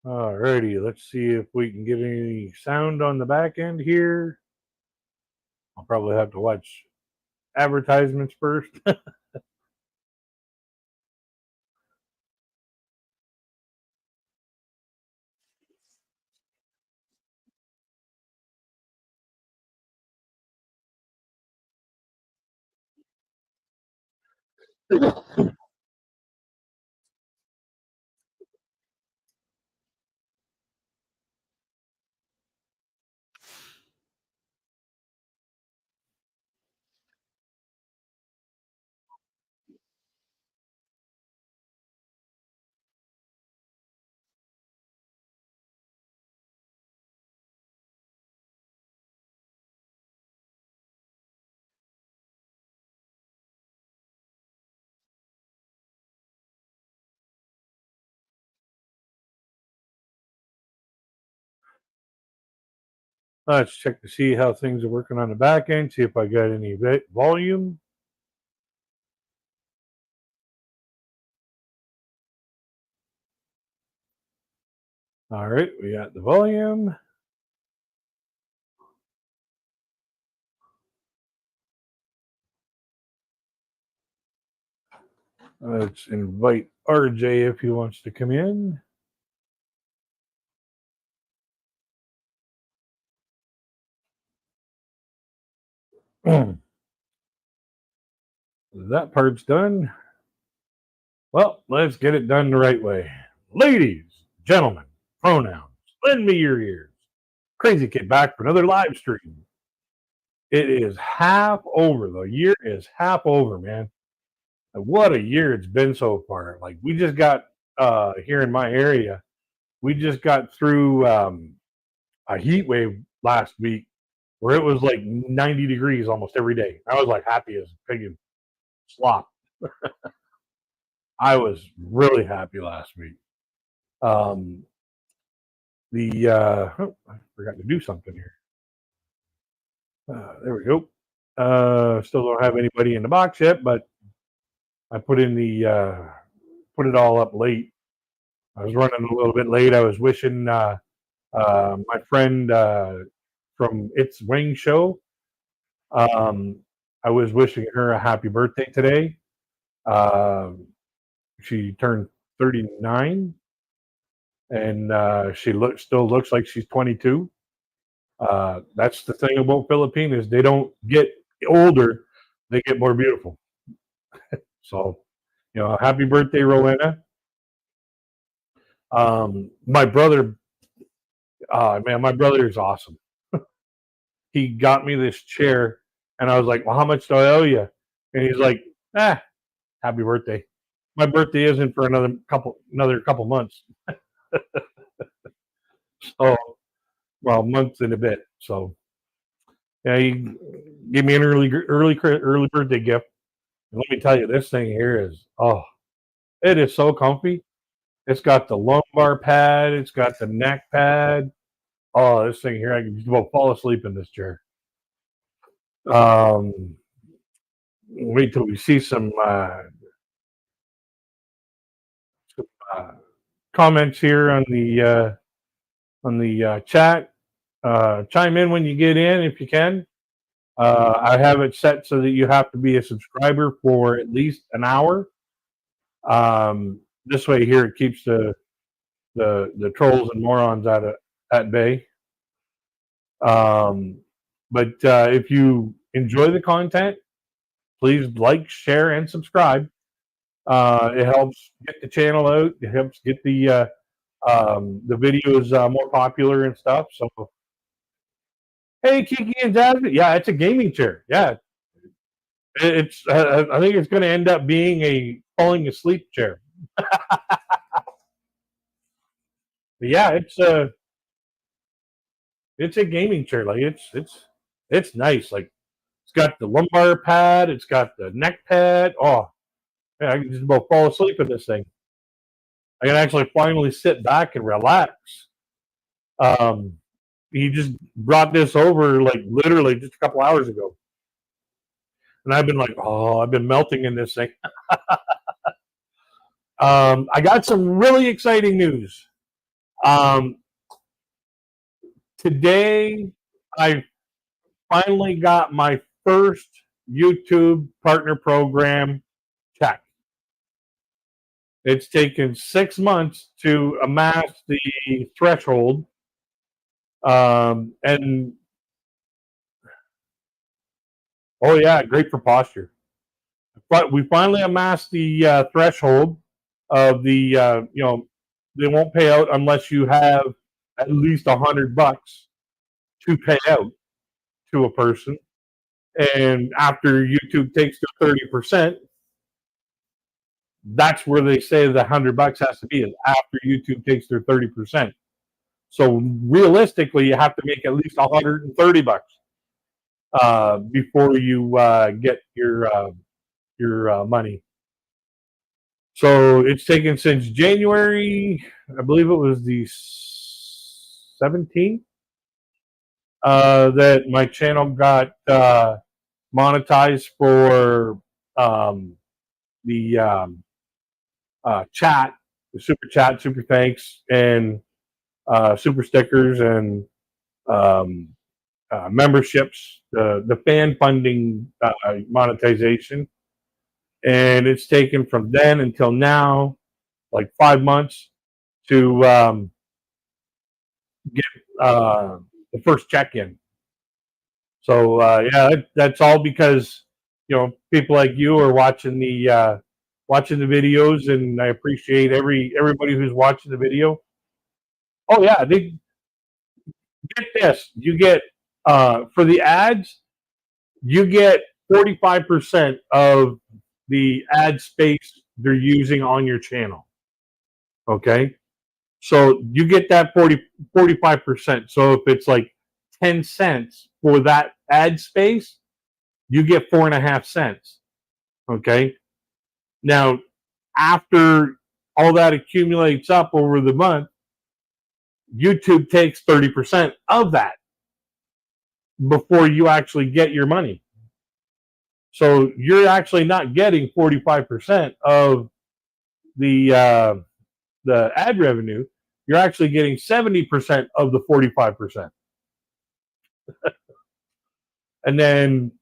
Alrighty, let's see if we can get any sound on the back end here. I'll probably have to watch advertisements first. Let's check to see how things are working on the back end, see if I got any volume. All right, we got the volume. Let's invite RJ if he wants to come in. That part's done. Well, let's get it done the right way. Ladies, gentlemen, pronouns, lend me your ears. Crazy Kid back for another live stream. It is half over. The year is half over, man. What a year it's been so far. Like we just got here in my area, we just got through a heat wave last week where it was like 90 degrees almost every day. I was like happy as a pig in slop. I was really happy last week. I forgot to do something here. There we go. Still don't have anybody in the box yet, but I put in the put it all up late. I was running a little bit late. I was wishing my friend from It's Wing Show. I was wishing her a happy birthday today. She turned 39, and she still looks like she's 22. That's the thing about Filipinos; they don't get older; they get more beautiful. So, happy birthday, Rowena. My brother, man, my brother is awesome. He got me this chair, and I was like, "Well, how much do I owe you?" And he's like, happy birthday." My birthday isn't for another couple months. So, well, month and a bit. So, yeah, he gave me an early birthday gift. And let me tell you, this thing here is it is so comfy. It's got the lumbar pad. It's got the neck pad. Oh, this thing here, I can just about fall asleep in this chair. Wait till we see some uh, comments here on the chat. Chime in when you get in if you can. I have it set so that you have to be a subscriber for at least an hour. This way here it keeps the trolls and morons at bay. But if you enjoy the content, please like, share, and subscribe. It helps get the channel out. It helps get the videos more popular and stuff. So, hey, Kiki and Jasmine, yeah, it's a gaming chair. Yeah, it's. I think it's going to end up being a falling asleep chair. But yeah, it's a gaming chair. Like it's nice. Like it's got the lumbar pad. It's got the neck pad. Oh, yeah, I can just about fall asleep in this thing. I can actually finally sit back and relax. He just brought this over like literally just a couple hours ago, and I've been like, I've been melting in this thing. I got some really exciting news. Um, Today, I finally got my first YouTube partner program check. It's taken 6 months to amass the threshold, and oh yeah, great for posture. But we finally amassed the threshold of the they won't pay out unless you have at least $100 to pay out to a person. And after YouTube takes their 30%, that's where they say the $100 has to be, is after YouTube takes their 30%. So realistically, you have to make at least $130 before you get your money. So it's taken since January, I believe it was the 17th, that my channel got monetized for the chat, the super chat, super thanks, and super stickers and memberships, the fan funding monetization. And it's taken from then until now, like 5 months, to get the first check in. So yeah, that's all because people like you are watching the videos, and I appreciate everybody who's watching the video. Oh yeah, they get this. You get for the ads, you get 45% of the ad space they're using on your channel. Okay, so you get that 45%. So if it's like 10 cents for that ad space, you get 4.5 cents. Okay, now after all that accumulates up over the month, YouTube takes 30% of that before you actually get your money. So you're actually not getting 45% of the ad revenue. You're actually getting 70% of the 45%. And then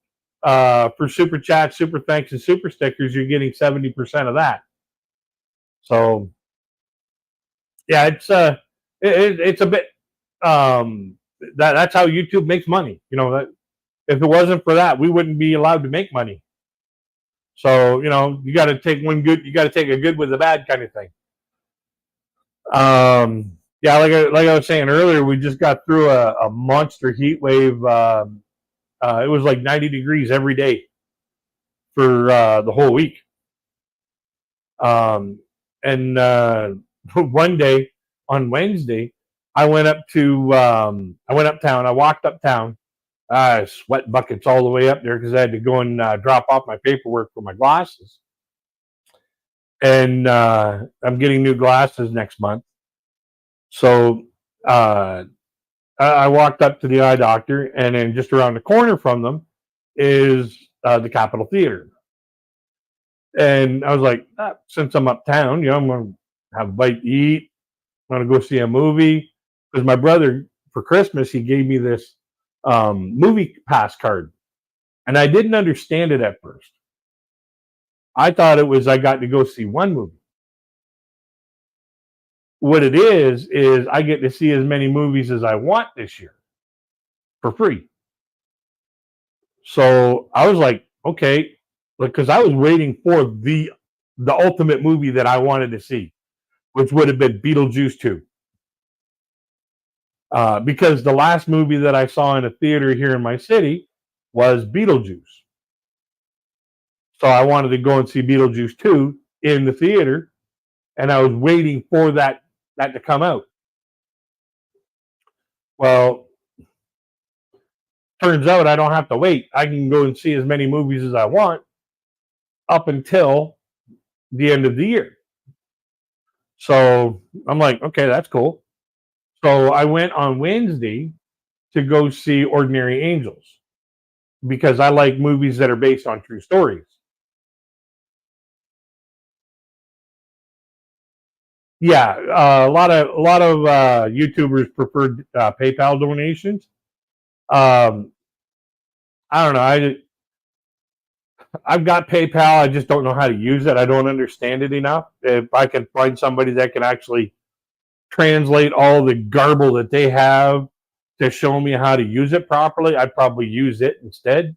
for super chat, super thanks, and super stickers, you're getting 70% of that. So yeah, it's a bit that's how YouTube makes money. That if it wasn't for that, we wouldn't be allowed to make money. So you got to take a good with a bad kind of thing. Yeah, like I was saying earlier, we just got through a monster heat wave. It was like 90 degrees every day for the whole week. And one day on Wednesday, I went uptown. I walked uptown. Sweat buckets all the way up there because I had to go and drop off my paperwork for my glasses. And I'm getting new glasses next month. So I walked up to the eye doctor, and then just around the corner from them is the Capitol Theater. And I was like, since I'm uptown, I'm going to have a bite to eat. I'm going to go see a movie. Because my brother, for Christmas, he gave me this movie pass card. And I didn't understand it at first. I thought it was I got to go see one movie. What it is I get to see as many movies as I want this year for free. So I was like, okay, because I was waiting for the ultimate movie that I wanted to see, which would have been Beetlejuice 2. Because the last movie that I saw in a theater here in my city was Beetlejuice. So I wanted to go and see Beetlejuice 2 in the theater, and I was waiting for that to come out. Well, turns out I don't have to wait. I can go and see as many movies as I want up until the end of the year. So I'm like, okay, that's cool. So I went on Wednesday to go see Ordinary Angels because I like movies that are based on true stories. Yeah, a lot of YouTubers preferred PayPal donations. Um, I don't know. I've got PayPal. I just don't know how to use it. I don't understand it enough. If I can find somebody that can actually translate all the garble that they have to show me how to use it properly, I'd probably use it instead.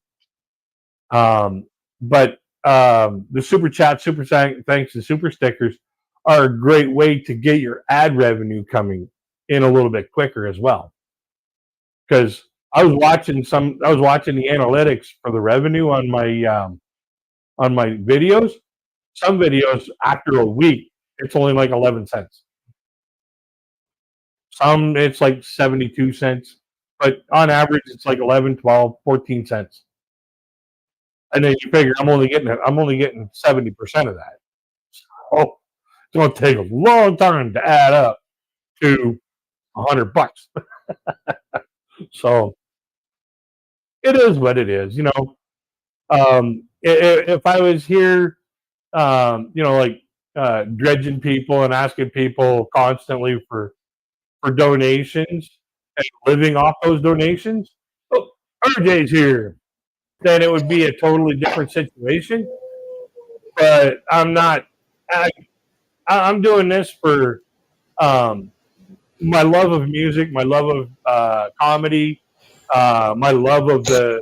But the super chat, super thanks, and super stickers are a great way to get your ad revenue coming in a little bit quicker as well. Because I was watching the analytics for the revenue on my videos. Some videos after a week, it's only like 11 cents. Some it's like 72 cents, but on average it's like 11, 12, 14 cents. And then you figure I'm only getting 70% of that. Oh, it's going to take a long time to add up to $100. So it is what it is. If I was here, like dredging people and asking people constantly for donations and living off those donations, oh, RJ's here, then it would be a totally different situation. But I'm not. I'm doing this for my love of music, my love of comedy, my love of the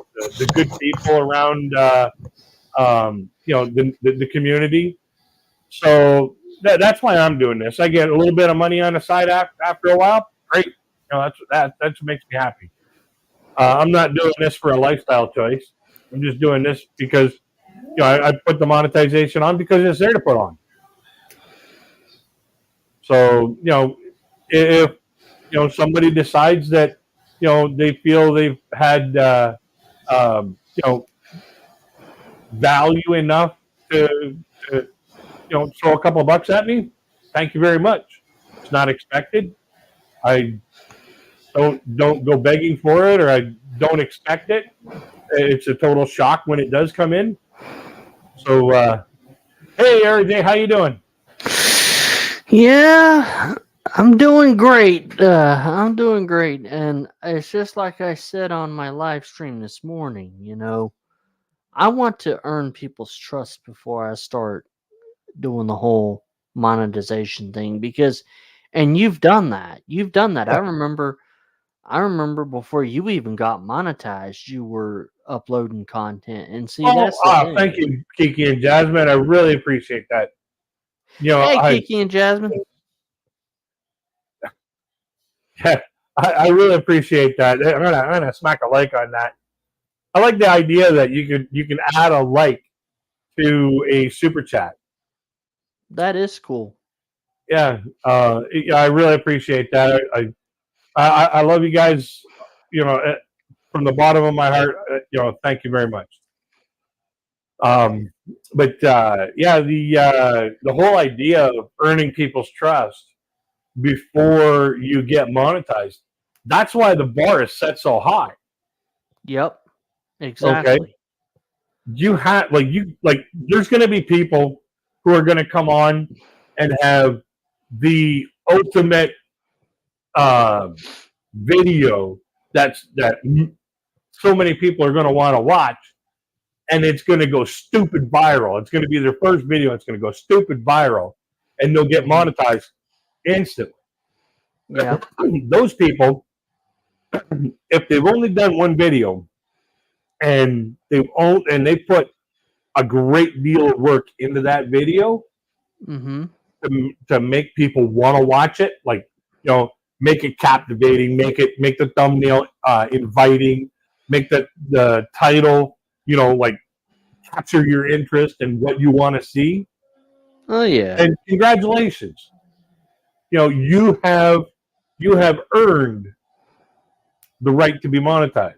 good people around, the community. So that's why I'm doing this. I get a little bit of money on the side after a while. Great. That's what makes me happy. I'm not doing this for a lifestyle choice. I'm just doing this because I put the monetization on because it's there to put on. So if somebody decides that they feel they've had value enough to throw a couple of bucks at me, thank you very much. It's not expected. I don't go begging for it, or I don't expect it. It's a total shock when it does come in. So hey RJ, how you doing? Yeah, I'm doing great. I'm doing great. And it's just like I said on my live stream this morning, I want to earn people's trust before I start doing the whole monetization thing and you've done that. You've done that. I remember before you even got monetized, you were uploading content. And see, that's the thing. Thank you, Kiki and Jasmine. I really appreciate that. Hey, Kiki and Jasmine. Yeah, I really appreciate that. I'm gonna smack a like on that. I like the idea that you can add a like to a super chat. That is cool. Yeah, I really appreciate that. I love you guys. From the bottom of my heart. Thank you very much. But yeah, the whole idea of earning people's trust before you get monetized. That's why the bar is set so high. Yep. Exactly. Okay. You have there's going to be people who are going to come on and have the ultimate video that so many people are going to want to watch, and it's going to go stupid viral. It's going to be their first video. It's going to go stupid viral, and they'll get monetized instantly. Yeah. Those people, if they've only done one video and they put a great deal of work into that video to make people want to watch it, make it captivating, make the thumbnail inviting, make the title, capture your interest in what you want to see. Oh yeah. And congratulations. You have earned the right to be monetized.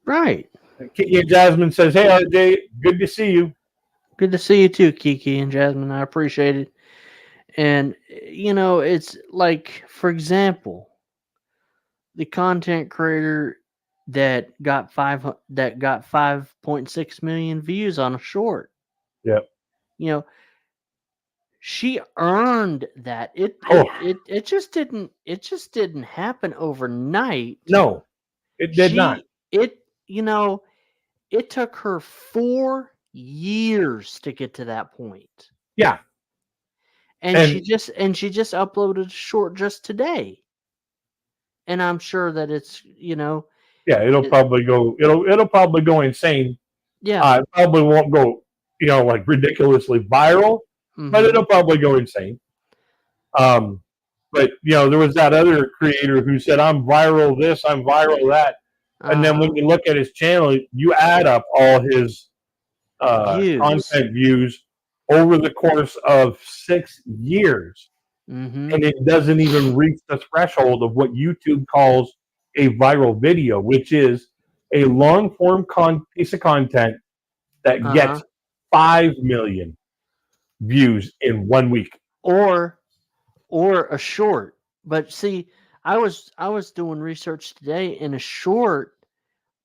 Right. Kiki and Jasmine says, "Hey RJ, good to see you." Good to see you too, Kiki and Jasmine. I appreciate it. And it's like, for example, the content creator that got 5.6 million views on a short. Yep. she earned that. Oh. It just didn't happen overnight. No, it did not. It took her 4 years to get to that point. Yeah. And she just uploaded a short just today. And I'm sure that it's, yeah, it'll probably go insane. yeah. It probably won't go, like ridiculously viral, but it'll probably go insane. But there was that other creator who said, "I'm viral this, I'm viral that," and then when you look at his channel, you add up all his content views over the course of 6 years, and it doesn't even reach the threshold of what YouTube calls a viral video, which is a long-form piece of content that gets 5 million views in 1 week. Or a short. But see, I was doing research today, in a short,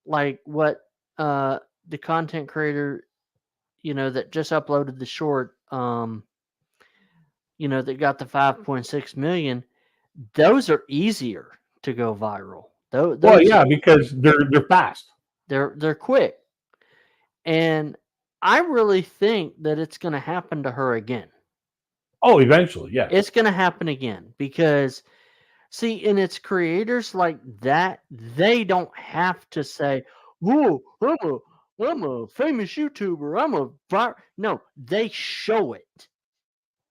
like what the content creator, that just uploaded the short, that got the 5.6 million, those are easier to go viral. Well, yeah, because they're fast. They're quick. And I really think that it's going to happen to her again. Oh, eventually, yeah. It's going to happen again because, see, and it's creators like that, they don't have to say, "Whoa, I'm a famous YouTuber. No, they show it.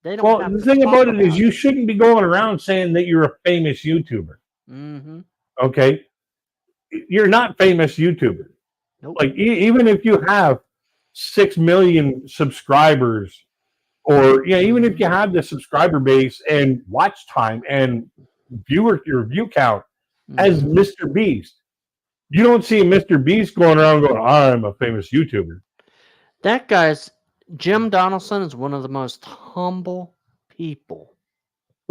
They don't. Well, the thing about it is, you shouldn't be going around saying that you're a famous YouTuber. Mm-hmm. Okay, you're not famous YouTuber. Nope. Like even if you have 6 million subscribers, or even if you have the subscriber base and watch time and your view count as Mr. Beast, you don't see Mr. Beast going around going, "I'm a famous YouTuber." That guy's Jim Donaldson is one of the most humble people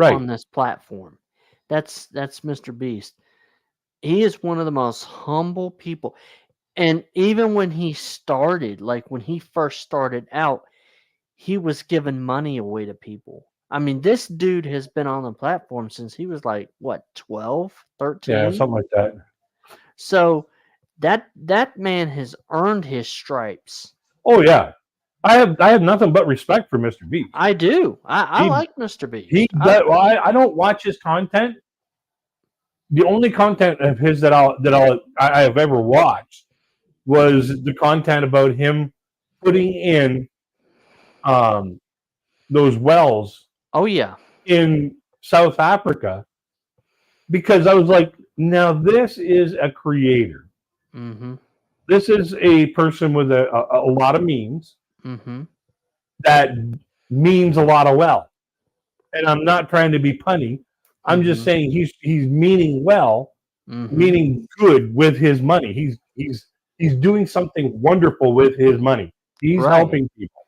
on this platform. That's Mr. Beast. He is one of the most humble people. And even when he started, like when he first started out, he was giving money away to people. I mean, this dude has been on the platform since he was like, what, 12, 13? Yeah, something like that. So that man has earned his stripes. Oh yeah. I have nothing but respect for Mr. Beast. I do. I like Mr. Beast. I don't watch his content. The only content of his that I have ever watched was the content about him putting in those wells. Oh yeah. In South Africa, because I was like, now this is a creator. Mm-hmm. This is a person with a lot of means. Mm-hmm. That means a lot of well. And I'm not trying to be punny. I'm just saying he's meaning well, meaning good with his money. He's doing something wonderful with his money. He's helping people.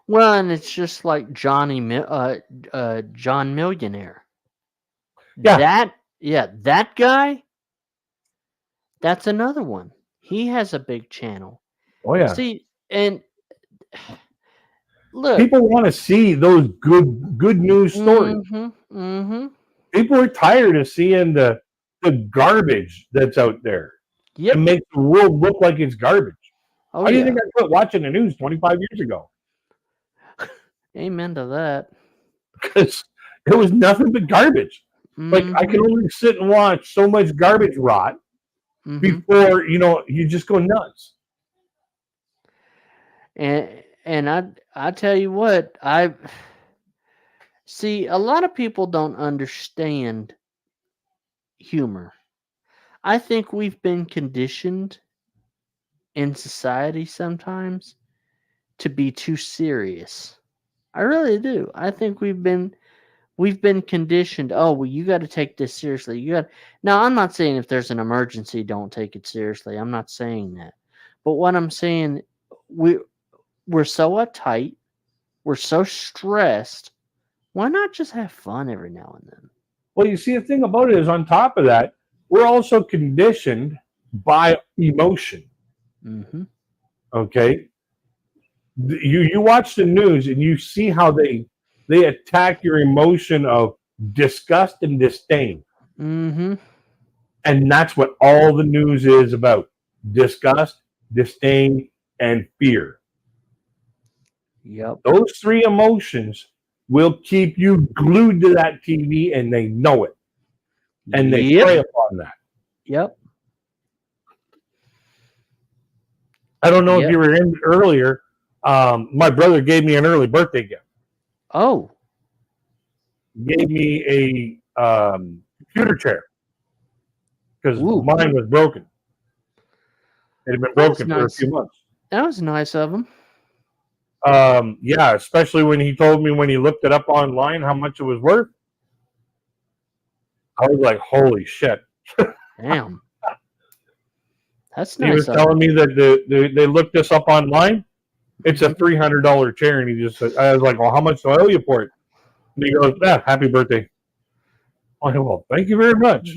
Well, and it's just like John Millionaire. Yeah. That guy, that's another one. He has a big channel. Oh yeah. See, and look, people want to see those good news stories. People are tired of seeing the garbage that's out there. Yep. It makes the world look like it's garbage. Oh, How do you think I quit watching the news 25 years ago? Amen to that. Because it was nothing but garbage. Like I can only sit and watch so much garbage rot before you just go nuts. And I tell you what, I see a lot of people don't understand humor. I think we've been conditioned in society sometimes to be too serious. I really do. I think we've been conditioned. Oh, well, you got to take this seriously. Now, I'm not saying if there's an emergency, don't take it seriously. I'm not saying that. But what I'm saying, we're so uptight. We're so stressed. Why not just have fun every now and then? Well, you see, the thing about it is, on top of that, we're also conditioned by emotion. Okay? You watch the news and you see how they They attack your emotion of disgust and disdain. Mm-hmm. And that's what all the news is about. Disgust, disdain, and fear. Yep. Those three emotions will keep you glued to that TV, and they know it. And they Yep. prey upon that. Yep. I don't know Yep. if you were in earlier. My brother gave me an early birthday gift. Oh. Gave me a computer chair because Ooh. mine was broken. It had been That's broken for a nice. few months. That was nice of him. Yeah, especially when he told me when he looked it up online how much it was worth. I was like, holy shit. Damn. That's He was nice of him. telling me that they looked this up online. It's a $300 chair, and he just said, I was like, well, how much do I owe you for it? And he goes, happy birthday. I go, well, thank you very much.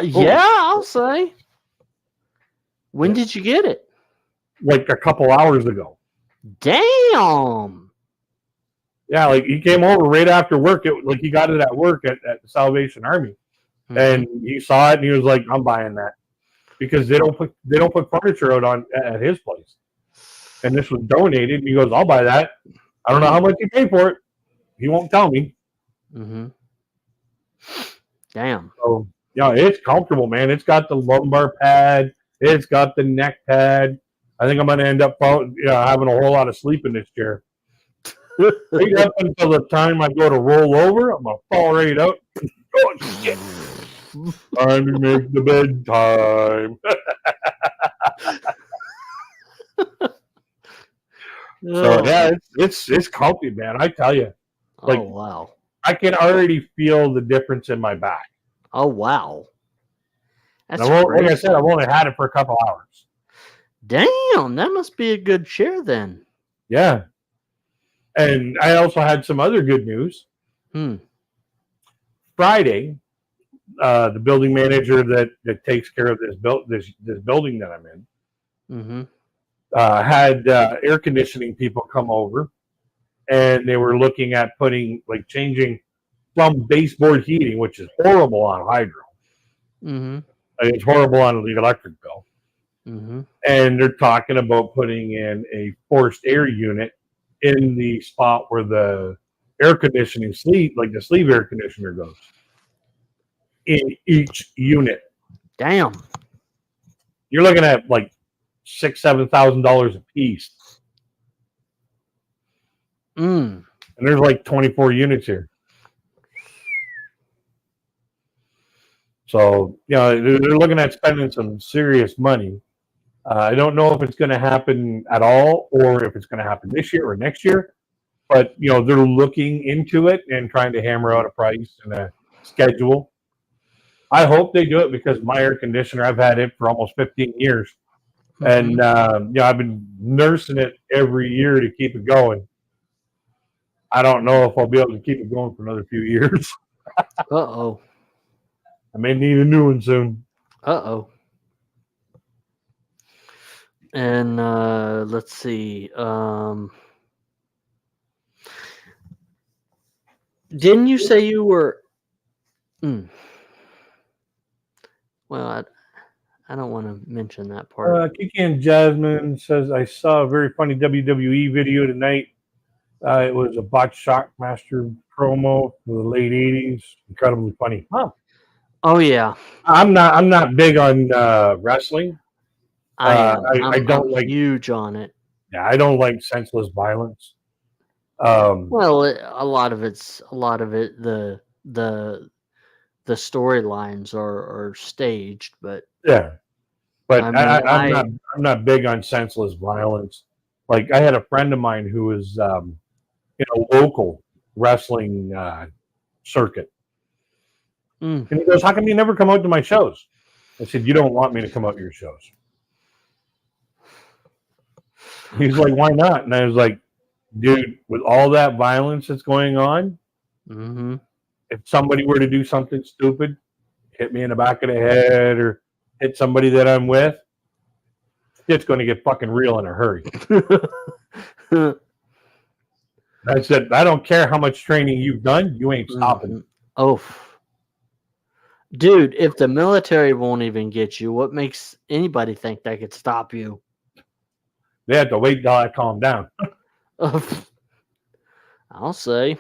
Yeah, I'll say. When did you get it? Like a couple hours ago. Damn. Yeah, like he came over right after work. Like he got it at work at the Salvation Army, and he saw it and he was like, "I'm buying that," because they don't put furniture out at his place, and this was donated. And he goes, "I'll buy that." I don't know how much he paid for it. He won't tell me. Mm-hmm. Damn. So yeah, it's comfortable, man. It's got the lumbar pad. It's got the neck pad. I think I'm going to end up having a whole lot of sleep in this chair. Right up until the time I go to roll over, I'm going to fall right out. Oh, shit. Time to make the bedtime. So, yeah, it's comfy, man. I tell you. Like, oh, wow. I can already feel the difference in my back. Oh, wow. That's like I said, I've only had it for a couple hours. Damn, that must be a good chair then. Yeah. And I also had some other good news. Friday, the building manager that takes care of this building that I'm in had air conditioning people come over, and they were looking at changing from baseboard heating, which is horrible on hydro. It's horrible on the electric bill. And they're talking about putting in a forced air unit in the spot where the air conditioning sleeve, like the sleeve air conditioner goes, in each unit. Damn. You're looking at like $6,000-$7,000 a piece. And there's like 24 units here. So, they're looking at spending some serious money. I don't know if it's going to happen at all or if it's going to happen this year or next year. But, they're looking into it and trying to hammer out a price and a schedule. I hope they do it because my air conditioner, I've had it for almost 15 years. And, I've been nursing it every year to keep it going. I don't know if I'll be able to keep it going for another few years. Uh-oh. I may need a new one soon. Uh-oh. And let's see. Didn't you say you were... Well, I don't want to mention that part. Kiki and Jasmine says, I saw a very funny WWE video tonight. It was a botched Shockmaster promo for the late 80s. Incredibly funny. Huh. Oh, yeah. I'm not big on wrestling. I'm like huge on it. Yeah, I don't like senseless violence. Well, a lot of it. The storylines are staged, but yeah. But I mean, I'm not big on senseless violence. Like I had a friend of mine who was in a local wrestling circuit, and he goes, "How come you never come out to my shows?" I said, "You don't want me to come out to your shows." He's like, "Why not?" And I was like, "Dude, with all that violence that's going on, if somebody were to do something stupid, hit me in the back of the head or hit somebody that I'm with, it's going to get fucking real in a hurry." I said, I don't care how much training you've done, you ain't stopping. Mhm. Oh, dude, if the military won't even get you, what makes anybody think they could stop you? They had to wait till I calmed down. I'll say.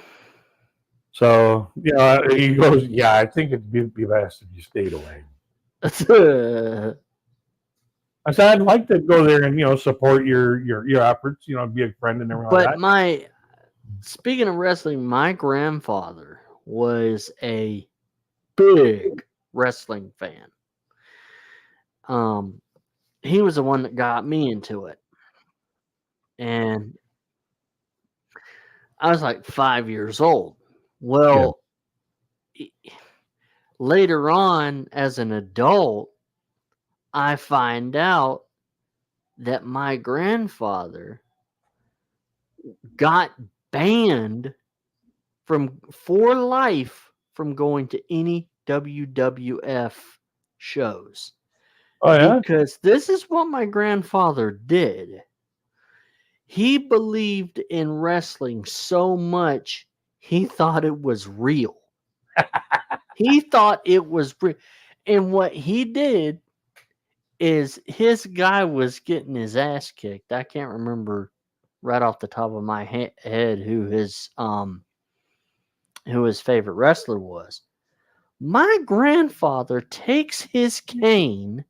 So, he goes, yeah, I think it'd be best if you stayed away. I said, I'd like to go there and, support your efforts, be a friend and everything like that. Speaking of wrestling, my grandfather was a big wrestling fan. He was the one that got me into it. And I was like 5 years old. Well, later on as an adult, I find out that my grandfather got banned for life from going to any WWF shows. Oh, yeah? Because this is what my grandfather did. He believed in wrestling so much, he thought it was real. He thought it was real. And what he did is his guy was getting his ass kicked. I can't remember right off the top of my head who his favorite wrestler was. My grandfather takes his cane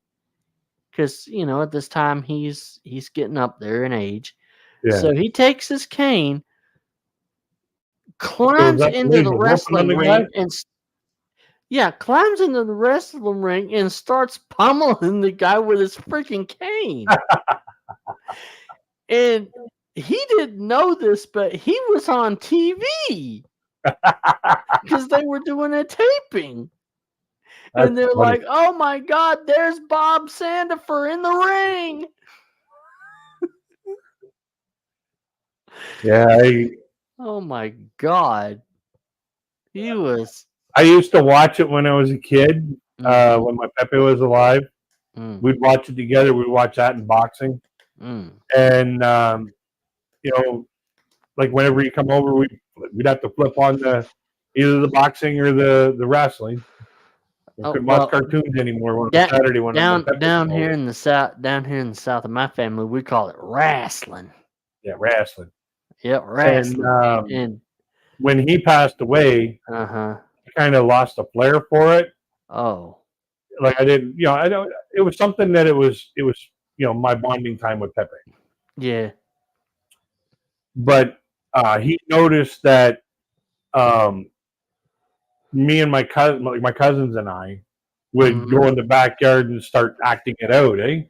because at this time he's getting up there in age. Yeah. So he takes his cane, climbs into the wrestling ring, climbs into the wrestling ring and starts pummeling the guy with his freaking cane. And he didn't know this, but he was on TV because they were doing a taping. And they're like, oh my God, there's Bob Sandifer in the ring. Yeah. Oh my God. He was. I used to watch it when I was a kid, when my Pepe was alive. We'd watch it together. We'd watch that in boxing. And, like whenever you come over, we'd have to flip on either the boxing or the wrestling. We couldn't watch cartoons anymore on Saturday when down here in the south of my family, we call it wrestling. Yeah, wrestling. Yeah, wrestling. And when he passed away, I kind of lost a flair for it. Oh, like I didn't, I don't. It was something that it was, my bonding time with Pepe. Yeah. But he noticed that me and my cousins and I would go in the backyard and start acting it out, eh?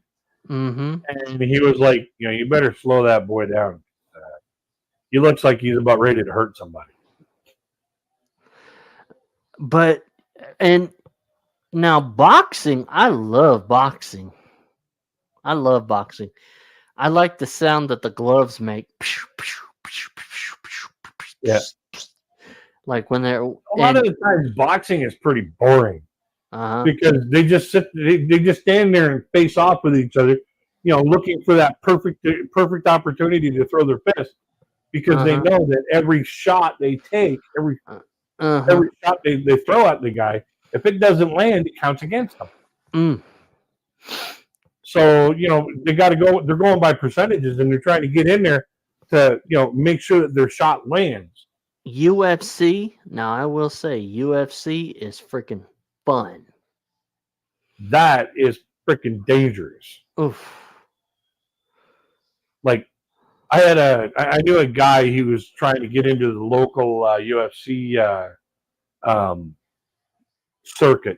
Mm-hmm. And he was like, you better slow that boy down. He looks like he's about ready to hurt somebody. But, and now boxing, I love boxing. I like the sound that the gloves make. Yeah. Like when they're a lot of the times boxing is pretty boring because they just stand there and face off with each other, looking for that perfect opportunity to throw their fist because they know that every shot they take, every shot they throw at the guy, if it doesn't land, it counts against them. So, they got to go, they're going by percentages and they're trying to get in there to, make sure that their shot lands. UFC, now I will say UFC is freaking fun. That is freaking dangerous. Oof. Like, I knew a guy, he was trying to get into the local UFC circuit.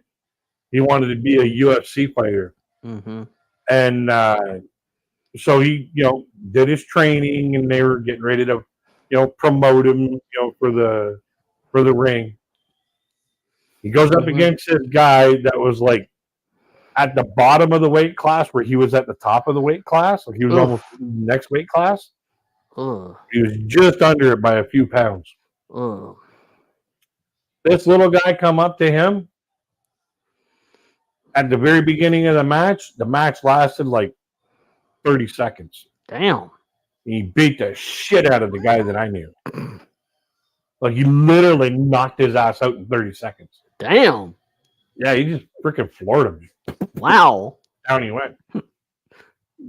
He wanted to be a UFC fighter. And so he, did his training and they were getting ready to, promote him, for the ring. He goes up against this guy that was like at the bottom of the weight class where he was at the top of the weight class. Like he was almost in the next weight class. He was just under it by a few pounds. This little guy come up to him at the very beginning of the match. The match lasted like 30 seconds. Damn. He beat the shit out of the guy that I knew. Like, he literally knocked his ass out in 30 seconds. Damn. Yeah, he just freaking floored him. Wow. Down he went.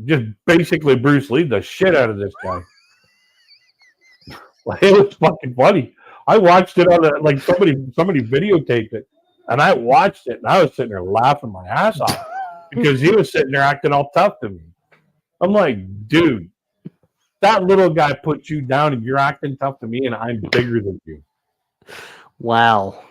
Just basically Bruce Lee the shit out of this guy. Like, it was fucking funny. I watched it on the, like, somebody videotaped it, and I watched it, and I was sitting there laughing my ass off because he was sitting there acting all tough to me. I'm like, dude, that little guy put you down, and you're acting tough to me, and I'm bigger than you. Wow.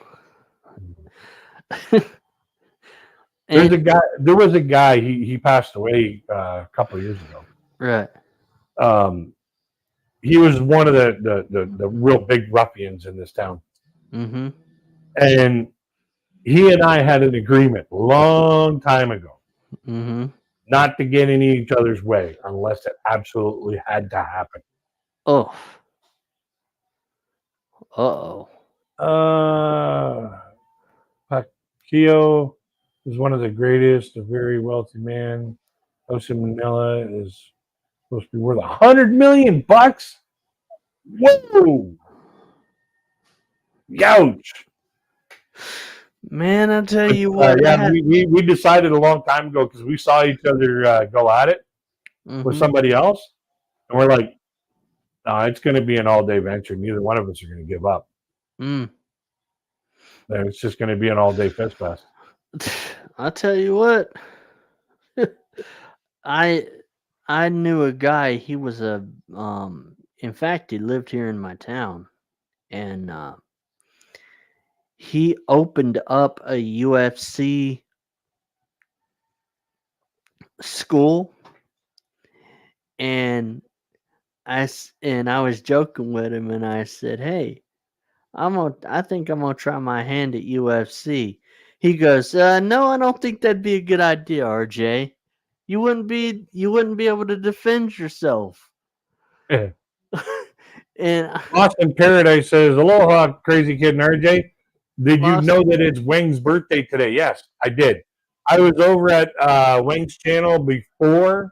There was a guy. He passed away a couple of years ago. Right. He was one of the real big ruffians in this town. Mm-hmm. And he and I had an agreement a long time ago not to get in each other's way unless it absolutely had to happen. Oh. Uh-oh. Pacquiao is one of the greatest, a very wealthy man. Nelson Mandela is supposed to be worth $100 million. Whoa! Youch! Man, I tell you what. We decided a long time ago because we saw each other go at it with somebody else, and we're like, no, it's going to be an all-day venture. Neither one of us are going to give up. It's just going to be an all-day fist fest. I'll tell you what. I knew a guy. He was in fact, he lived here in my town, and he opened up a UFC school, and I was joking with him, and I said, "Hey, I think I'm gonna try my hand at UFC." He goes, "No, I don't think that'd be a good idea, RJ. You wouldn't be able to defend yourself." Yeah. And Austin Paradise says, "Aloha, crazy kid and RJ. Did you know that it's Wang's birthday today?" Yes, I did. I was over at Wang's channel before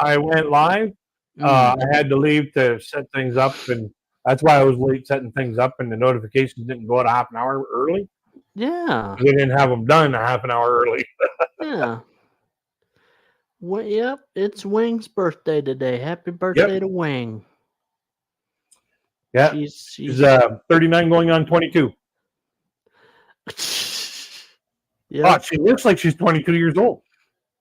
I went live. I had to leave to set things up, and that's why I was late setting things up, and the notifications didn't go out a half an hour early. Yeah. They didn't have them done a half an hour early. Yeah. Well, yep, it's Wang's birthday today. Happy birthday to Wang. Yeah. She's 39 going on 22. Yeah. Oh, she looks like she's 22 years old.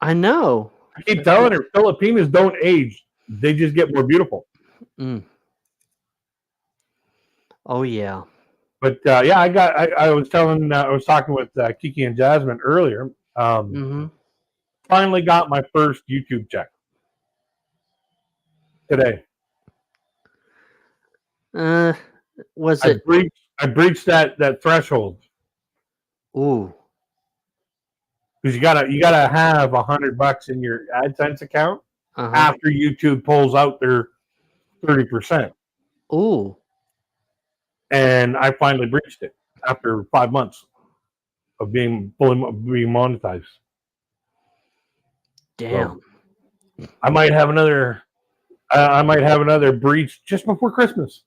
I know. I keep telling her, Filipinas don't age. They just get more beautiful. Oh, yeah. But, yeah, I was talking with Kiki and Jasmine earlier. Finally got my first YouTube check today. Was it? I breached that threshold. Ooh. Because you gotta have $100 in your AdSense account after YouTube pulls out their 30%. Ooh. And I finally breached it after 5 months of being monetized. Damn. So I might have another breach just before Christmas.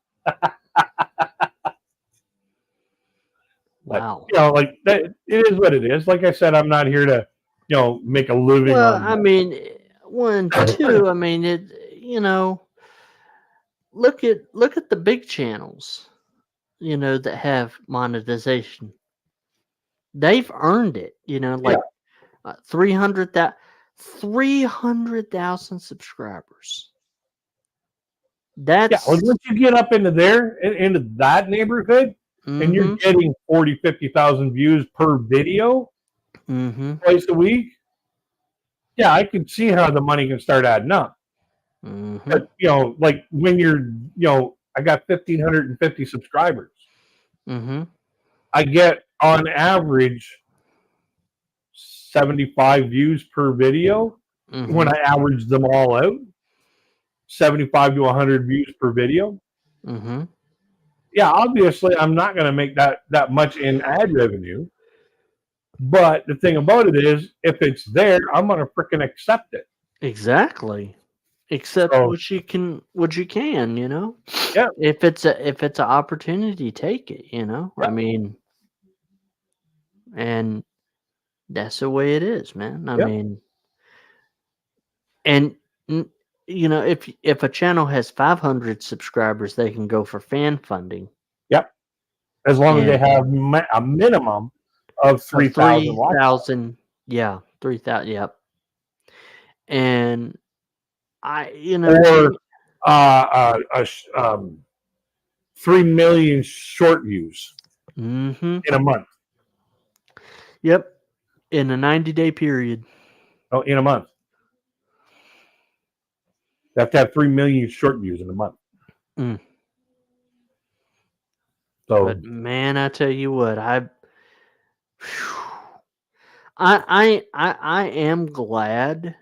Wow. But, like that, it is what it is. Like I said, I'm not here to, make a living. Well, I mean, 1, 2. I mean, it. Look at the big channels, that have monetization. They've earned it. Like 300,000 subscribers. That's once you get up into that neighborhood. And you're getting 40, 50,000 views per video twice a week. Yeah, I can see how the money can start adding up. But, like when you're, I got 1,550 subscribers. I get on average 75 views per video when I average them all out. 75 to 100 views per video. Yeah, obviously, I'm not going to make that much in ad revenue. But the thing about it is, if it's there, I'm going to freaking accept it. Exactly. Accept So what you can, you know? yeah, If it's an opportunity, take it, you know? I yeah, mean, and that's the way it is, man. I yeah, mean, and n- you know, if a channel has 500 subscribers, they can go for fan funding yeah. As long as they and have a minimum of of 3,000 watch hours. 3,000, yeah, 3,000, yep. And you know, Or uh, uh, uh, sh- um, 3 million short views mm-hmm, in a month. yep, in a 90-day period. Oh, in a month. They have to have 3 million short views in a month. Mm. So But man, I tell you what, I am glad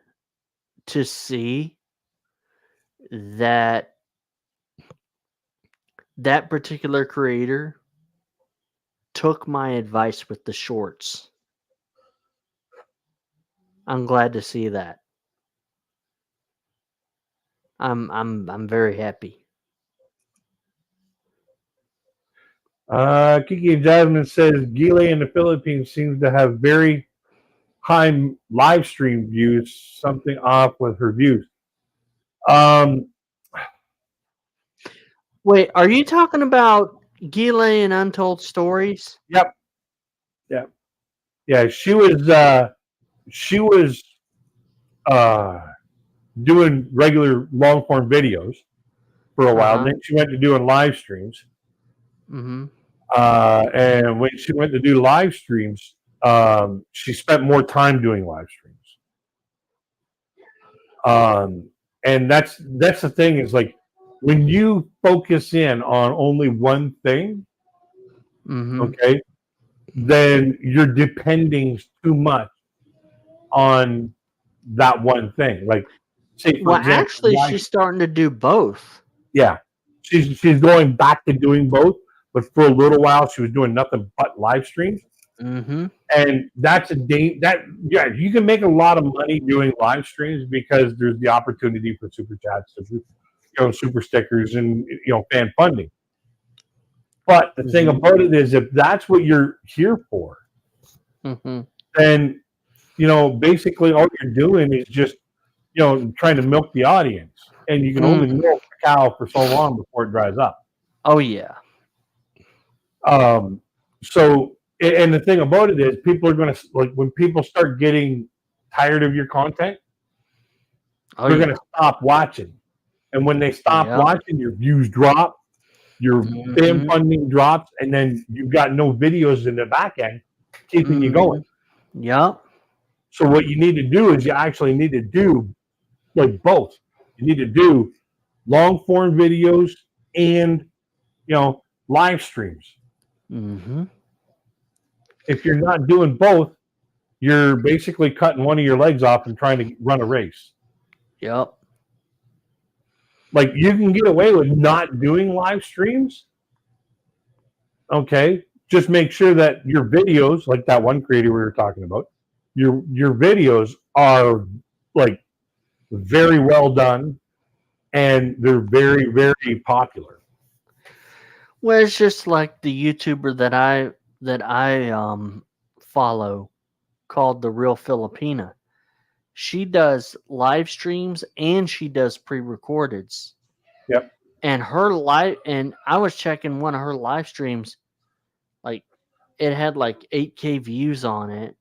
to see that that particular creator took my advice with the shorts. I'm glad to see that. I'm very happy. Kiki Jasmine says Gile in the Philippines seems to have very high live stream views. Something off with her views. Um, Wait, are you talking about Gile and Untold Stories? yep, yep, yeah. She was uh, doing regular long form videos for a while. Uh-huh. Then she went to doing live streams. Mhm. And when she went to do live streams, she spent more time doing live streams. And that's the thing is like when you focus in on only one thing, Mhm. okay, then you're depending too much on that one thing. Like, say for Well, example, actually, she's starting to do both. yeah, she's going back to doing both, but for a little while she was doing nothing but live streams. Mhm. And that's yeah, you can make a lot of money doing live streams because there's the opportunity for super chats, super stickers, and fan funding. But the thing Mhm. about it is, if that's what you're here for, Mhm. then basically all you're doing is just trying to milk the audience, and you can only Mhm. milk the cow for so long before it dries up. Oh yeah. So, and the thing about it is, people are going to like when people start getting tired of your content, Oh they're going to yeah. stop watching. And when they stop Yep. watching, your views drop, your fan Mhm. funding drops, and then you've got no videos in the back end keeping you going. Mhm. Yep. So what you need to do is you actually need to do like both. You need to do long form videos and live streams. Mhm. If you're not doing both, you're basically cutting one of your legs off and trying to run a race. Yep. Like you can get away with not doing live streams. Okay. Just make sure that your videos, like that one creator we were talking about, your videos are like very well done and they're very, very popular. Well, it's just like the YouTuber that I follow called The Real Filipina. She does live streams and she does pre-recordeds. Yep. And I was checking one of her live streams, like it had like 8K views on it,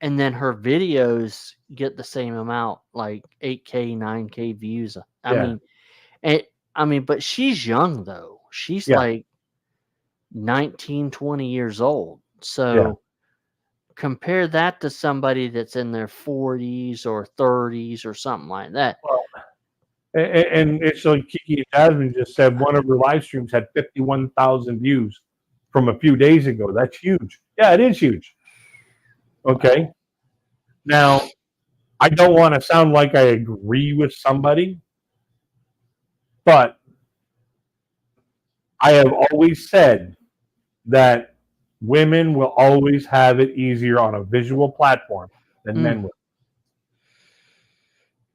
and then her videos get the same amount, like 8K, 9K views. I Yeah. mean, but she's young though. She's Yeah. like 19, 20 years old. Yeah. So compare that to somebody that's in their 40s or 30s or something like that. Well, and it's like Kiki Jasmine just said, one of her live streams had 51,000 views from a few days ago. That's huge. Yeah, it is huge. Okay. Wow. Now, I don't want to sound like I agree with somebody, but I have always said that women will always have it easier on a visual platform than Mm, men will.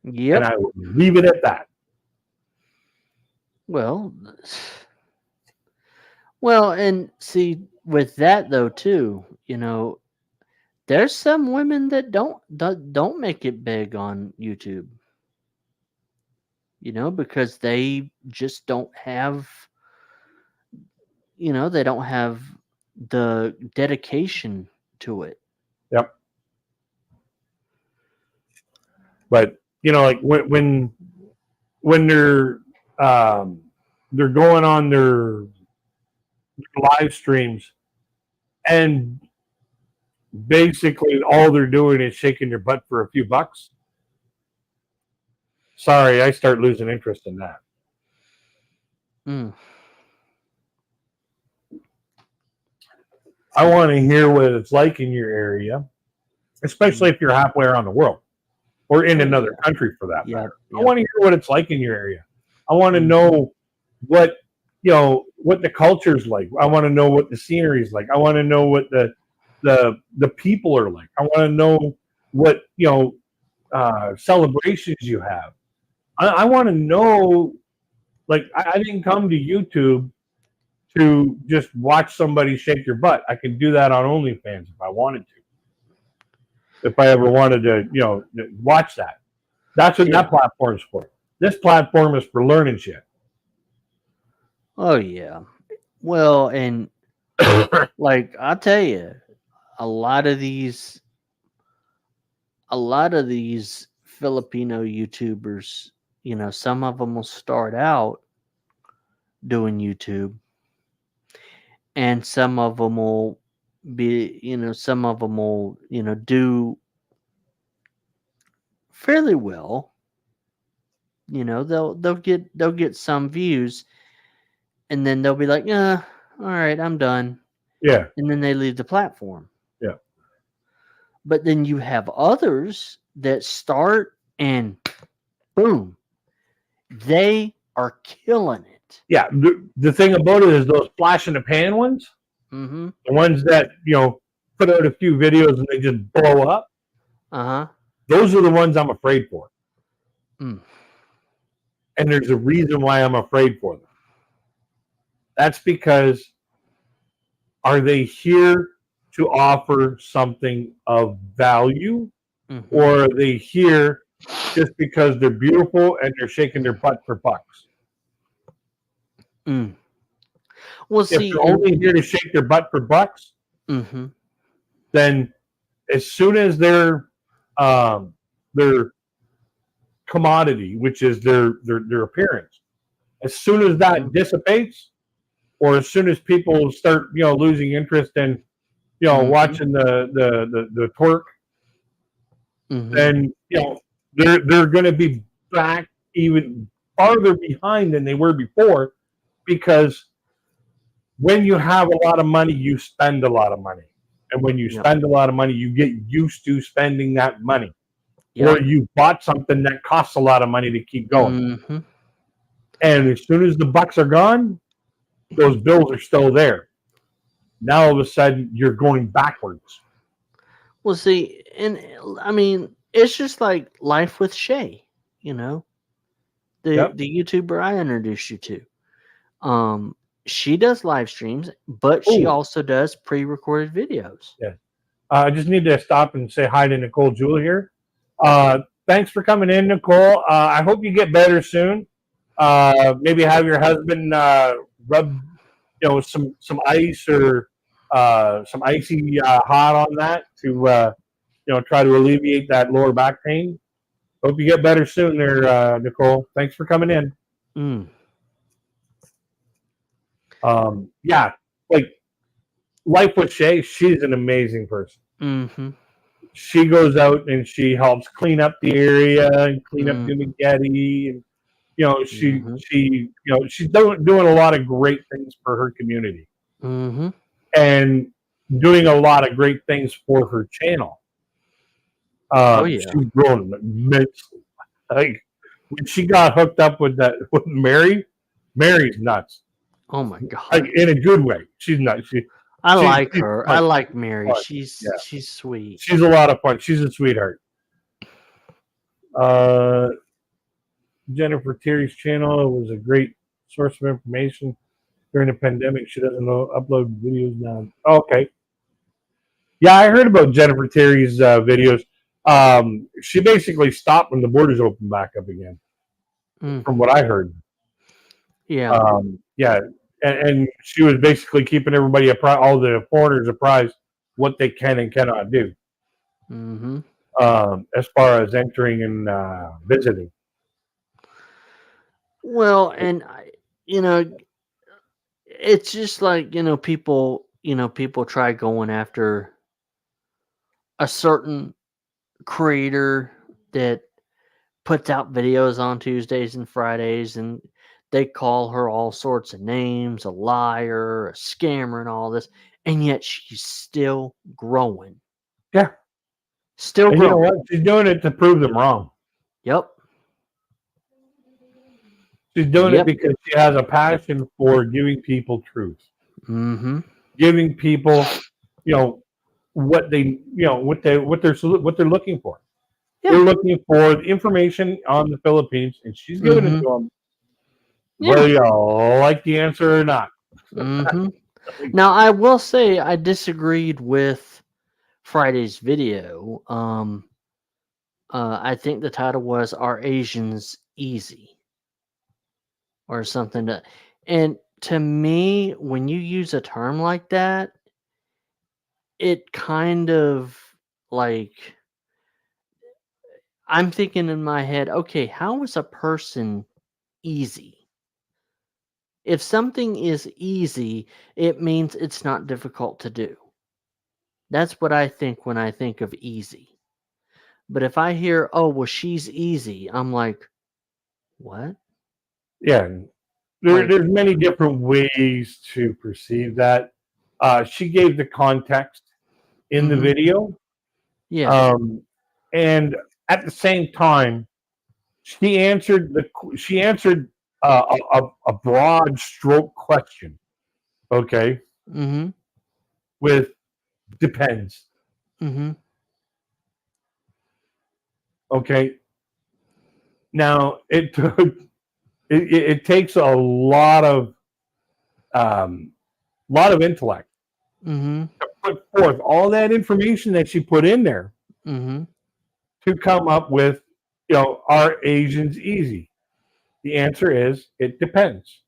Yep. And I will leave it at that. Well, well, and see with that though too, there's some women that don't make it big on YouTube. Because they just don't have, they don't have the dedication to it. Yep. But like when they're going on their live streams, and basically all they're doing is shaking their butt for a few bucks. Sorry, I start losing interest in that. I want to hear what it's like in your area, especially if you're halfway around the world or in another country for that matter. I want to hear what it's like in your area. I want to know what the culture's like. I want to know what the scenery is like. I want to know what the people are like. I want to know what celebrations you have. I want to know. Like, I didn't come to YouTube to just watch somebody shake your butt. I can do that on OnlyFans if I wanted to. If I ever wanted to, watch that. That's what that platform's for. This platform is for learning shit. Oh yeah. Well, and like I'll tell you, a lot of these Filipino YouTubers, some of them will start out doing YouTube, and some of them will be, do fairly well. They'll get some views, and then they'll be like, all right, I'm done. Yeah. And then they leave the platform. Yeah. But then you have others that start and boom, they are killing it. Yeah. The thing about it is those flash in the pan ones, the ones that, put out a few videos and they just blow up. Those are the ones I'm afraid for. And there's a reason why I'm afraid for them. That's because, are they here to offer something of value, or are they here just because they're beautiful and they're shaking their butt for bucks? Well, see, if they're only here to shake their butt for bucks, then as soon as their commodity, which is their appearance, as soon as that dissipates, or as soon as people start losing interest in watching the twerk, then they're going to be back even farther behind than they were before, because when you have a lot of money, you spend a lot of money, and when you spend a lot of money, you get used to spending that money, or you bought something that costs a lot of money to keep going, and as soon as the bucks are gone, those bills are still there. Now all of a sudden you're going backwards. Well, see, and I mean, it's just like life with Shay, the YouTuber I introduced you to. She does live streams, but she also does pre-recorded videos. Yeah. I just need to stop and say hi to Nicole Jewell here. Thanks for coming in, Nicole. I hope you get better soon. Maybe have your husband rub some ice or some icy hot on that to try to alleviate that lower back pain. Hope you get better soon there, Nicole. Thanks for coming in. Yeah, like Life with Shay, she's an amazing person. She goes out and she helps clean up the area and clean up Dumageddon, and she's doing a lot of great things for her community, and doing a lot of great things for her channel. She's grown immensely. Like when she got hooked up with Mary's nuts. Oh my god! Like, in a good way. She's nuts. I like her. I like Mary. She's sweet. She's a lot of fun. She's a sweetheart. Jennifer Terry's channel was a great source of information during the pandemic. She doesn't upload videos now. Okay. Yeah, I heard about Jennifer Terry's videos. She basically stopped when the borders opened back up again, from what I heard. Yeah. Yeah, and she was basically keeping everybody all the foreigners apprised what they can and cannot do. Mm-hmm. As far as entering and visiting. Well, and it's just like people try going after a certain creator that puts out videos on Tuesdays and Fridays, and they call her all sorts of names, a liar, a scammer, and all this, and yet she's still growing. Yeah. Still and growing. You know what? She's doing it to prove them wrong. Yep. She's doing it because she has a passion for giving people truth. Mm-hmm. Giving people, what they, what they're looking for. Yeah. They're looking for information on the Philippines, and she's giving it to them, whether you like the answer or not. Mm-hmm. Now, I will say I disagreed with Friday's video. I think the title was "Are Asians Easy?" or something. And to me, when you use a term like that, it kind of like, I'm thinking in my head, okay, how is a person easy? If something is easy, it means it's not difficult to do. That's what I think when I think of easy. But if I hear, oh, well, she's easy, I'm like, what? Yeah. There's many different ways to perceive that. She gave the context in the video. Yeah. And at the same time, she answered a broad stroke question. Okay. Mm-hmm. With depends. Mm-hmm. Okay. Now it takes a lot of intellect Mm-hmm. to put forth all that information that she put in there to come up with, are Asians easy? The answer is it depends.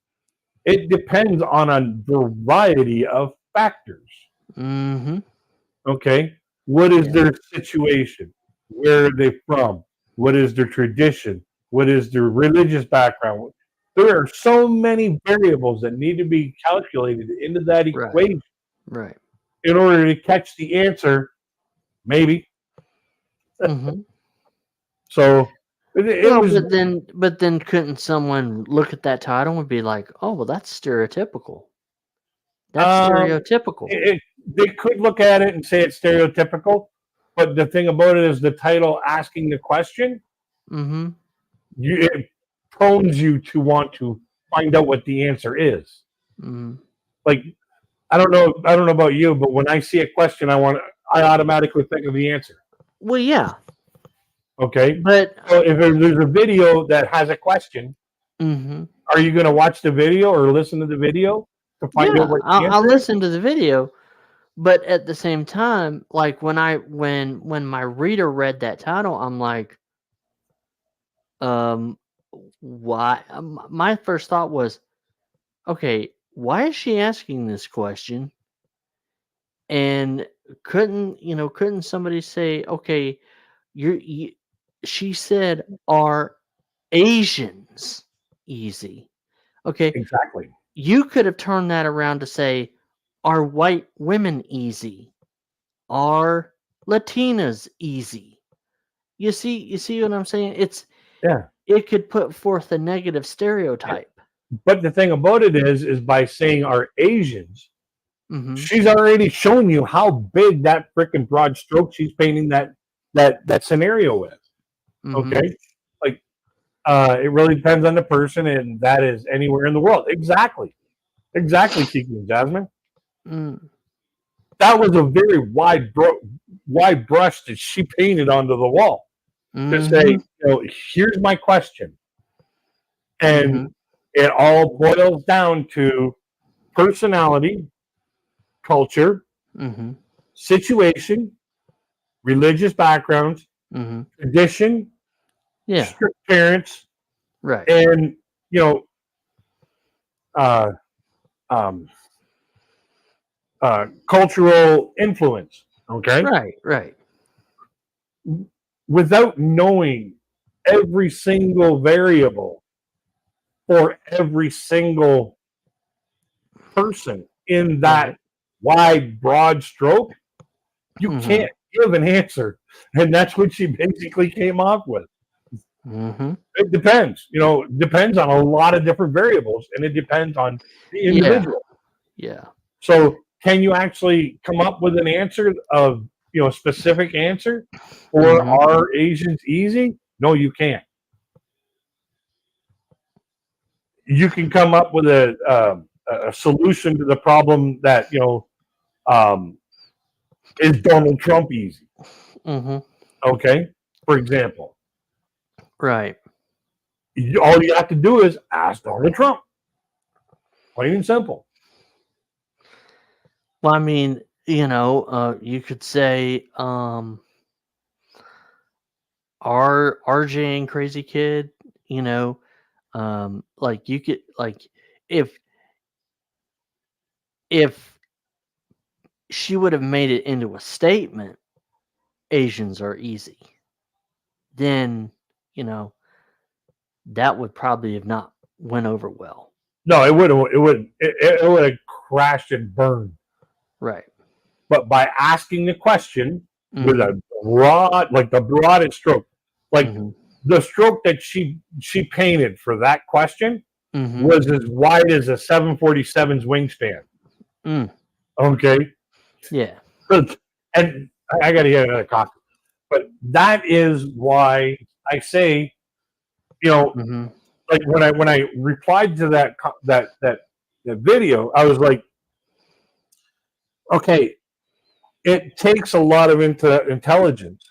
It depends on a variety of factors. Mm-hmm. Okay. What is their situation? Where are they from? What is their tradition? What is their religious background? There are so many variables that need to be calculated into that equation. Right. In order to catch the answer, maybe. Mm-hmm. So it was. But then couldn't someone look at that title and be like, oh, well, that's stereotypical. That's stereotypical. They could look at it and say it's stereotypical, but the thing about it is the title asking the question, it prompts you to want to find out what the answer is. Like, I don't know about you, but when I see a question, I automatically think of the answer. Well, yeah. Okay, but so if there's a video that has a question, are you going to watch the video or listen to the video to find out what the answer I'll listen to the video, but at the same time, like when my reader read that title, I'm like, why? My first thought was, okay, why is she asking this question? And couldn't somebody say, okay, she said, are Asians easy? Okay. Exactly. You could have turned that around to say, are white women easy? Are Latinas easy? You see what I'm saying? It could put forth a negative stereotype. But the thing about it is by saying are Asians, she's already shown you how big that freaking broad stroke she's painting that scenario with. Okay, like it really depends on the person, and that is anywhere in the world. Exactly, Kiki and Jasmine. That was a very wide brush that she painted onto the wall. to say, Mhm. here's my question. And Mhm. it all boils down to personality, culture, Mhm. situation, religious backgrounds, Mhm. tradition, Yeah. strict parents, Right. and you know, uh, um, cultural influence. Okay, Right. Right. without knowing every single variable for every single person in that Right. wide, broad stroke, you Mhm. can't give an answer. And that's what she basically came up with. Mhm. It depends, depends on a lot of different variables and it depends on the Yeah. individual. Yeah. So, can you actually come up with an answer of, a specific answer? Or Mhm. are Asians easy? No, you can't. You can come up with a solution to the problem that, um, is Donald Trump easy? Mhm. Okay. For example, Right. all you have to do is ask Donald Trump. Plain and simple. Well, I mean, you could say, RJ and Crazy Kid, like you could like if if she would have made it into a statement, Asians are easy, then you know that would probably have not went over well. No, it would have crashed and burned. Right. But by asking the question with Mhm. a like the broadest stroke, like Mhm. the stroke that she painted for that question Mhm. was as wide as a 747's wingspan. Mm. Okay, Yeah. and I got to get another coffee. But that is why I say, you know, Mhm. like when I replied to that video, I was like, okay, it takes a lot of intelligence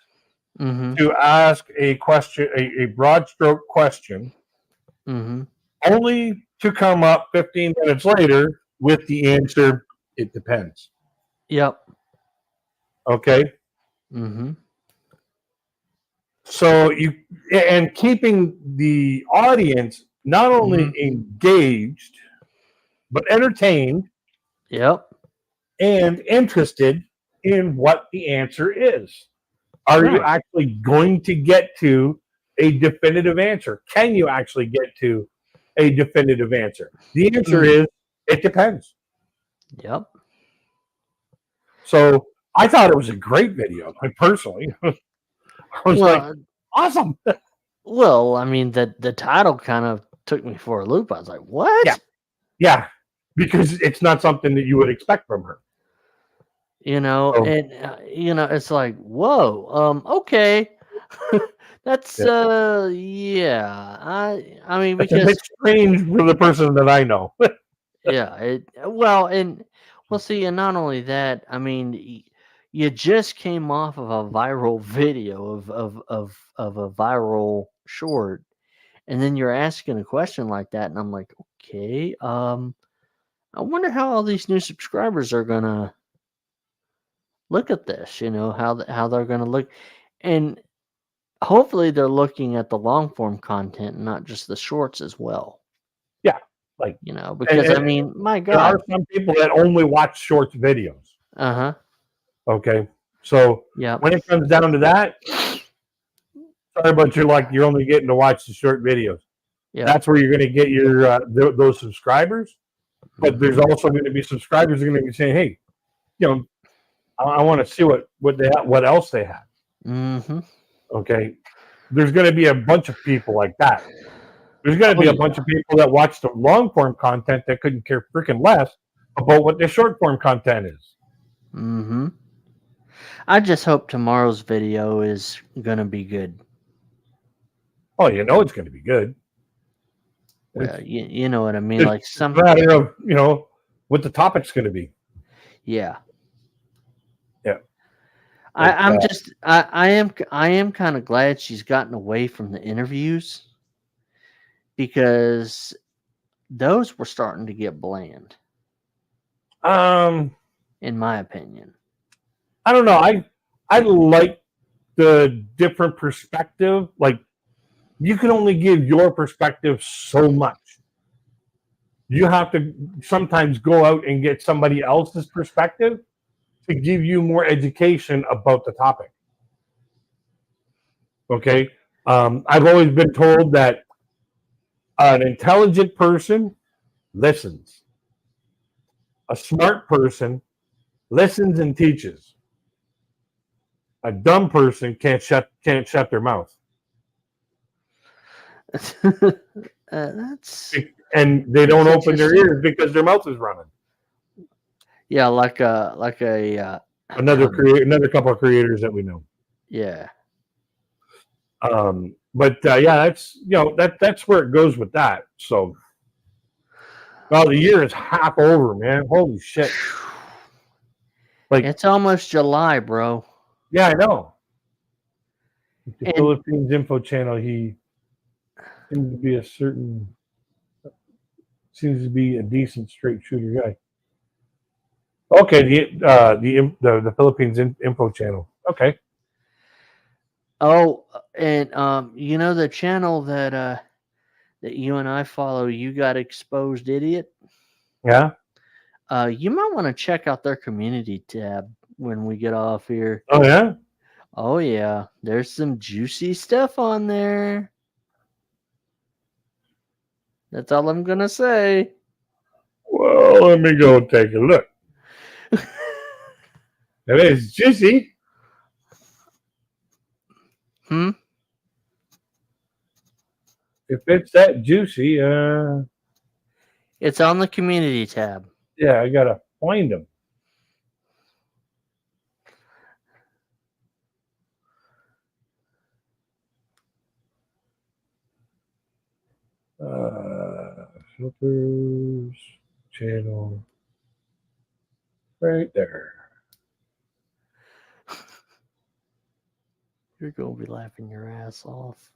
Mhm. to ask a question, a broad stroke question, Mhm. only to come up 15 minutes later with the answer, it depends. Yep. Okay. Mhm. So and keeping the audience not only Mhm. engaged, but entertained Yep. and interested in what the answer is. Are you Right. actually going to get to a definitive answer? Can you actually get to a definitive answer? The answer Mm. is it depends. Yep. So I thought it was a great video. I personally, I was like, Well, awesome. well, I mean, the title kind of took me for a loop. I was like, Yeah, "What?" yeah, because it's not something that you would expect from her. So And it's like, "Whoa, okay." That's yeah, yeah. I mean, it's a bit because strange for the person that I know. yeah, well, and well, see, and not only that, I mean, you just came off of a viral video of a viral short, and then you're asking a question like that, and I'm like, okay, I wonder how all these new subscribers are gonna look at this. How they're gonna look, and hopefully they're looking at the long form content and not just the shorts as well. Yeah, like, Because I and mean, my there are God. some people that only watch short videos. Uh huh. Okay, so Yep. when it comes down to that, sorry, but you're only getting to watch the short videos. Yep. That's where you're going to get your those subscribers. But there's Mhm. also going to be subscribers who are going to be saying, "Hey, you know, I want to see what else they have." Mhm. Okay, there's going to be a bunch of people like that. There's going to Oh be a yeah. bunch of people that watch the long form content that couldn't care freaking less about what the short form content is. Mhm. I just hope tomorrow's video is gonna be good. Oh, it's going to be good. It's Well, you know what I mean. it's Like it's a matter of what the topic's going to be. yeah. Yeah. I am kind of glad she's gotten away from the interviews because those were starting to get bland, in my opinion. I don't know. I like the different perspective. Like, you can only give your perspective so much. You have to sometimes go out and get somebody else's perspective to give you more education about the topic. Okay. I've always been told that an intelligent person listens. A smart person listens and teaches. A dumb person can't shut their mouth. That's And they don't That's open their interesting. ears because their mouth is running. yeah, like a Another couple of creators that we know. yeah. But yeah, that's where it goes with that. So, well, the year is half over, man. Holy shit! Like, It's almost July, bro. yeah, I know. The And- Philippines Info Channel, he seems to be a decent straight shooter guy. Okay, the Philippines Info Channel. Okay. Oh, and you know the channel that that you and I follow, You Got Exposed Idiot? Yeah. You might want to check out their community tab when we get off here. Oh yeah. Oh yeah, there's some juicy stuff on there. That's all I'm gonna say. Well, let me go take a look. It is juicy. If it's that juicy, It's on the community tab. yeah, I gotta find them. Filters, channel, right there. You're gonna be laughing your ass off.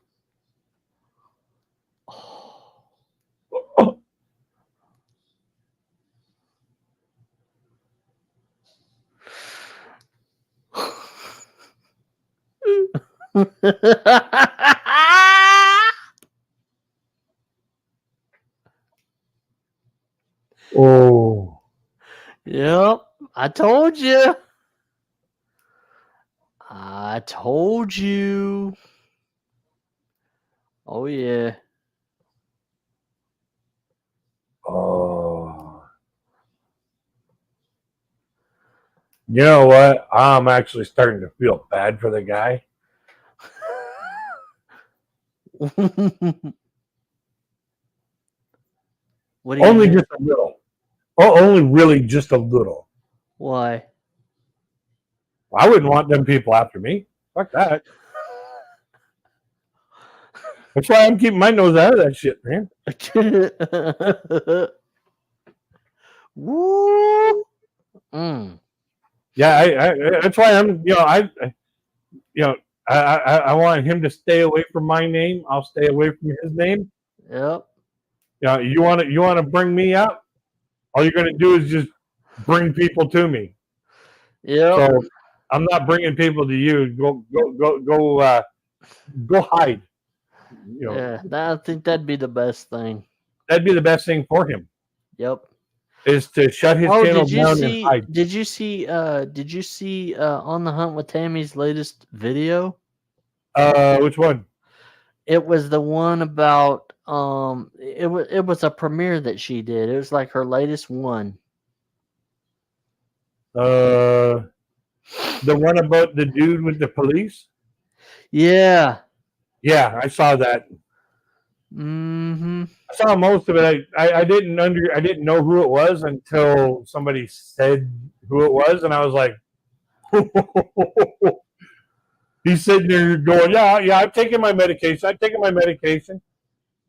Oh, Yep, I told you. I told you. Oh yeah. oh. You know what? I'm actually starting to feel bad for the guy. What do you Only mean? just a little. Oh, only really just a little. Why? I wouldn't want them people after me. Fuck that. That's why I'm keeping my nose out of that shit, man. Woo! Mm. Yeah, I that's why I'm. I want him to stay away from my name. I'll stay away from his name. Yep. You want to bring me up? All you're going to do is just bring people to me. Yep. So I'm not bringing people to you. Go hide. Yeah, I think that'd be the best thing. That'd be the best thing for him. Yep. Is to shut his channel down and hide. Did you see On the Hunt with Tammy's latest video? Which one? It was the one about it was a premiere that she did. It was like her latest one. The one about the dude with the police? Yeah. Yeah, I saw that. Mm-hmm. I saw most of it. I didn't know who it was until somebody said who it was, and I was like, he's sitting there going, yeah, I've taken my medication.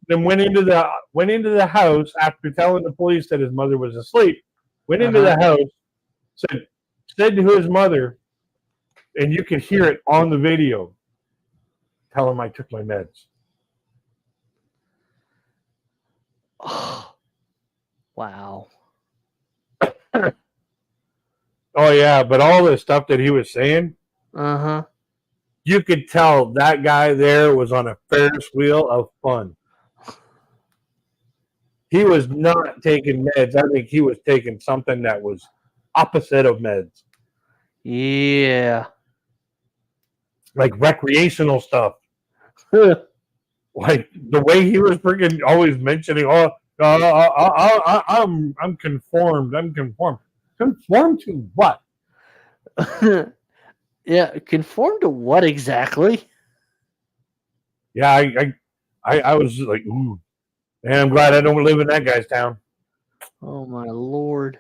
Then went into the house after telling the police that his mother was asleep. Went into the house, said to his mother, and you can hear it on the video. Tell him I took my meds. Oh, wow. Oh yeah, but all the stuff that he was saying, Uh-huh. you could tell that guy there was on a Ferris wheel of fun. He was not taking meds. I think he was taking something that was opposite of meds, Yeah. like recreational stuff. Like the way he was freaking always mentioning, I'm conformed. I'm conformed. Conformed to what? Yeah, conform to what exactly? Yeah, I was like, ooh, man, I'm glad I don't live in that guy's town. Oh my lord.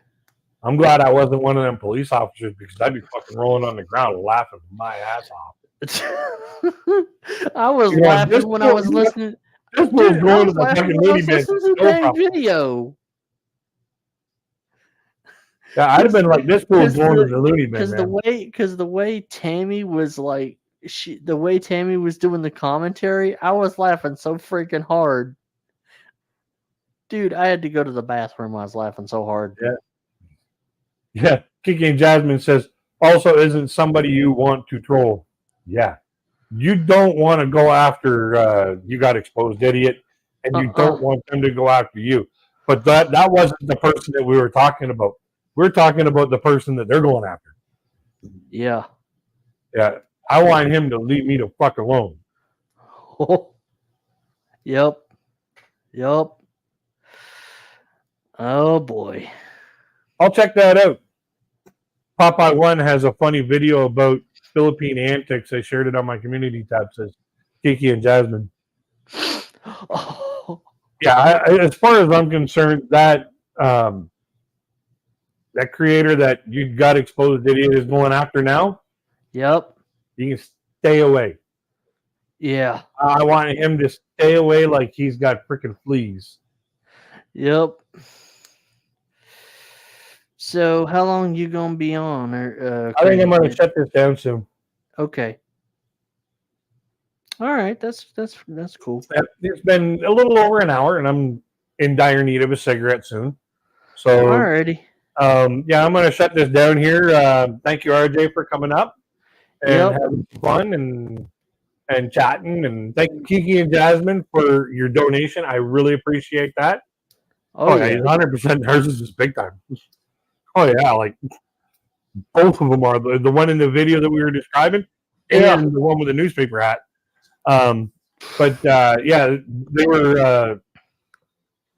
I'm glad I wasn't one of them police officers because I'd be fucking rolling on the ground laughing my ass off. I was You know, laughing this when I fool- was listening. This was Dude, I going to was the laughing fucking when I loony was bin. listening to that video. Yeah, I'd have been like, this fool's going to the loony bin, Because the way Tammy was like, the way Tammy was doing the commentary, I was laughing so freaking hard. Dude, I had to go to the bathroom. I was laughing so hard. Yeah, Kiki and Jasmine says, also isn't somebody you want to troll. Yeah. You don't want to go after you got exposed idiot, and you don't want them to go after you. But that wasn't the person that we were talking about. We're talking about the person that they're going after. Yeah. Yeah. I want him to leave me the fuck alone. Yep. Oh boy. I'll check that out. Popeye One has a funny video about Philippine antics. I shared it on my community tab. Says Kiki and Jasmine. Oh. Yeah, as far as I'm concerned, that that creator that you got exposed idiot is going after now. Yep. You can stay away. Yeah. I want him to stay away like he's got freaking fleas. Yep. So, how long you gonna be on? Or I think I'm gonna shut this down soon. Okay. All right, that's cool. It's been a little over an hour, and I'm in dire need of a cigarette soon. So, alrighty. Yeah, I'm gonna shut this down here. Thank you, RJ, for coming up and having fun and chatting, and thank you, Kiki and Jasmine, for your donation. I really appreciate that. Oh yeah, 100%. Hers is just big time. Oh yeah, like both of them are the one in the video that we were describing, and the one with the newspaper hat. But yeah, they were.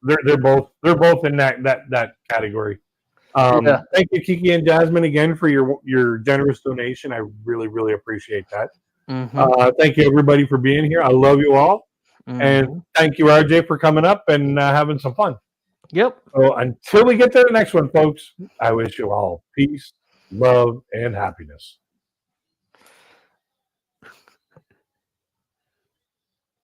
They're both in that category. Thank you, Kiki and Jasmine, again for your generous donation. I really appreciate that. Thank you, everybody, for being here. I love you all, and thank you, RJ, for coming up and having some fun. Yep. So until we get to the next one, folks, I wish you all peace, love, and happiness.